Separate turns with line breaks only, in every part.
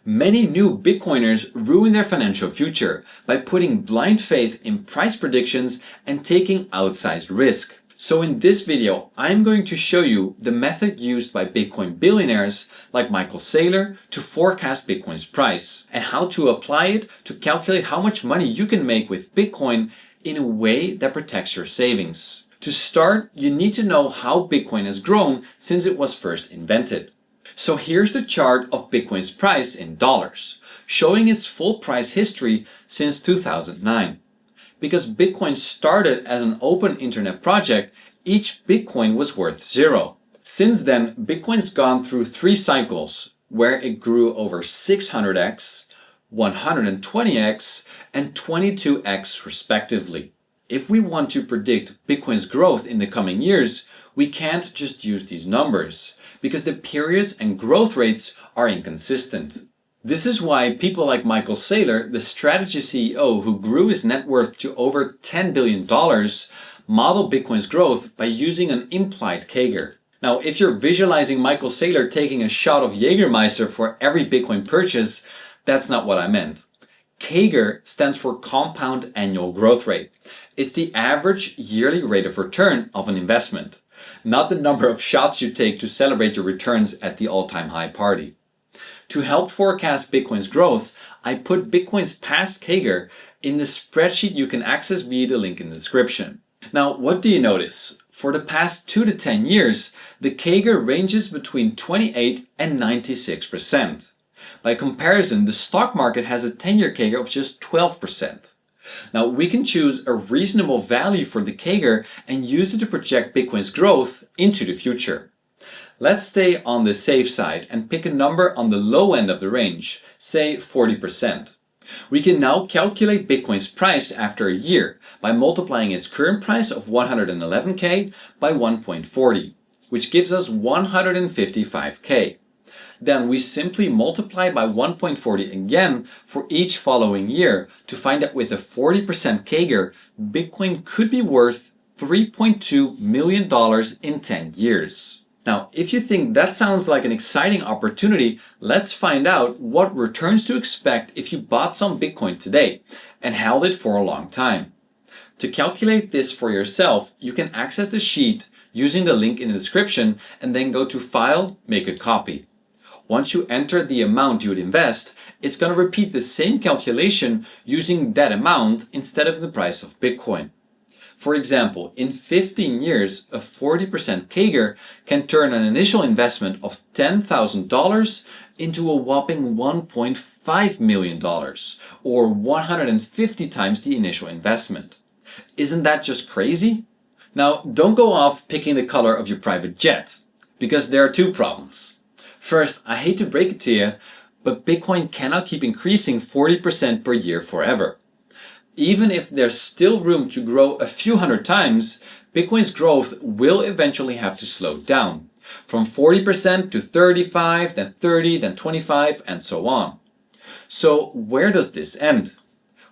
Many new Bitcoiners ruin their financial future by putting blind faith in price predictions and taking outsized risk. So in this video, I'm going to show you the method used by Bitcoin billionaires like Michael Saylor to forecast Bitcoin's price and how to apply it to calculate how much money you can make with Bitcoin in a way that protects your savings. To start, you need to know how Bitcoin has grown since it was first invented. So here's the chart of Bitcoin's price in dollars, showing its full price history since 2009. Because Bitcoin started as an open internet project, each Bitcoin was worth zero. Since then, Bitcoin's gone through 3 cycles, where it grew over 600x, 120x, and 22x respectively. If we want to predict Bitcoin's growth in the coming years, we can't just use these numbers, because the periods and growth rates are inconsistent. This is why people like Michael Saylor, the strategy CEO who grew his net worth to over $10 billion, model Bitcoin's growth by using an implied CAGR. Now, if you're visualizing Michael Saylor taking a shot of Jägermeister for every Bitcoin purchase, that's not what I meant. CAGR stands for compound annual growth rate. It's the average yearly rate of return of an investment, not the number of shots you take to celebrate your returns at the all-time high party. To help forecast Bitcoin's growth, I put Bitcoin's past CAGR in the spreadsheet you can access via the link in the description. Now, what do you notice? For the past 2 to 10 years, the CAGR ranges between 28 and 96%. By comparison, the stock market has a 10-year CAGR of just 12%. Now, we can choose a reasonable value for the CAGR and use it to project Bitcoin's growth into the future. Let's stay on the safe side and pick a number on the low end of the range, say 40%. We can now calculate Bitcoin's price after a year by multiplying its current price of 111K by 1.40, which gives us 155K. Then we simply multiply by 1.40 again for each following year to find that with a 40% CAGR, Bitcoin could be worth $3.2 million in 10 years. Now, if you think that sounds like an exciting opportunity, let's find out what returns to expect if you bought some Bitcoin today and held it for a long time. To calculate this for yourself, you can access the sheet using the link in the description and then go to File, Make a Copy. Once you enter the amount you would invest, it's going to repeat the same calculation using that amount instead of the price of Bitcoin. For example, in 15 years, a 40% CAGR can turn an initial investment of $10,000 into a whopping $1.5 million, or 150 times the initial investment. Isn't that just crazy? Now, don't go off picking the color of your private jet, because there are 2 problems. First, I hate to break it to you, but Bitcoin cannot keep increasing 40% per year forever. Even if there's still room to grow a few hundred times, Bitcoin's growth will eventually have to slow down, from 40% to 35, then 30, then 25, and so on. So where does this end?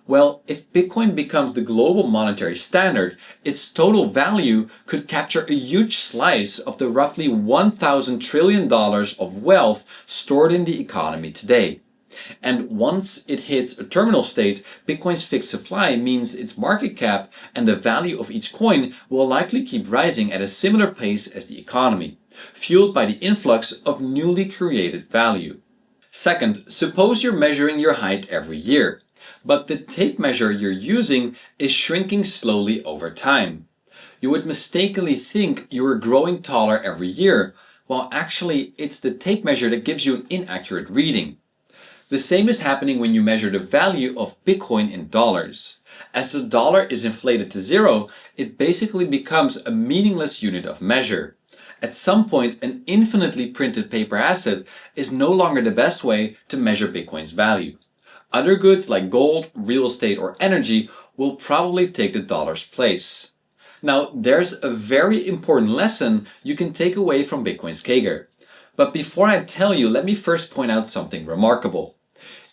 Well, if Bitcoin becomes the global monetary standard, its total value could capture a huge slice of the roughly $1,000 trillion of wealth stored in the economy today. And once it hits a terminal state, Bitcoin's fixed supply means its market cap and the value of each coin will likely keep rising at a similar pace as the economy, fueled by the influx of newly created value. Second, suppose you're measuring your height every year, but the tape measure you're using is shrinking slowly over time. You would mistakenly think you are growing taller every year, while actually it's the tape measure that gives you an inaccurate reading. The same is happening when you measure the value of Bitcoin in dollars. As the dollar is inflated to zero, it basically becomes a meaningless unit of measure. At some point, an infinitely printed paper asset is no longer the best way to measure Bitcoin's value. Other goods like gold, real estate, or energy will probably take the dollar's place. Now, there's a very important lesson you can take away from Bitcoin's CAGR. But before I tell you, let me first point out something remarkable.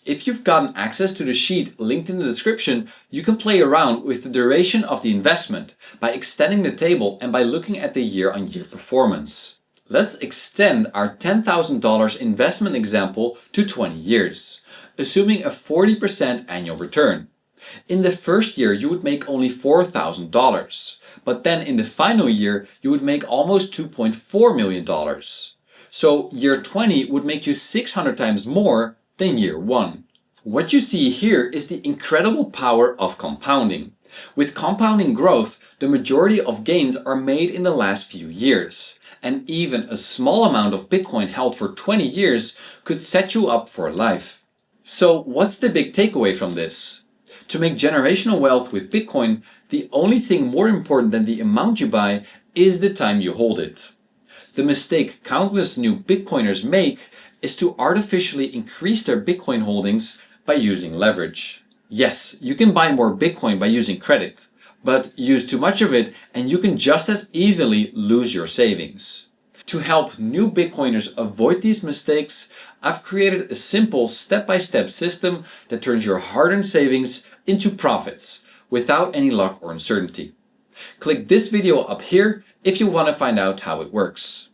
If you've gotten access to the sheet linked in the description, you can play around with the duration of the investment by extending the table and by looking at the year-on-year performance. Let's extend our $10,000 investment example to 20 years, assuming a 40% annual return. In the first year, you would make only $4,000, but then in the final year, you would make almost $2.4 million. So year 20 would make you 600 times more than year 1. What you see here is the incredible power of compounding. With compounding growth, the majority of gains are made in the last few years, and even a small amount of Bitcoin held for 20 years could set you up for life. So what's the big takeaway from this? To make generational wealth with Bitcoin, the only thing more important than the amount you buy is the time you hold it. The mistake countless new Bitcoiners make is to artificially increase their Bitcoin holdings by using leverage. Yes, you can buy more Bitcoin by using credit, but use too much of it and you can just as easily lose your savings. To help new Bitcoiners avoid these mistakes, I've created a simple step-by-step system that turns your hard-earned savings into profits without any luck or uncertainty. Click this video up here if you want to find out how it works.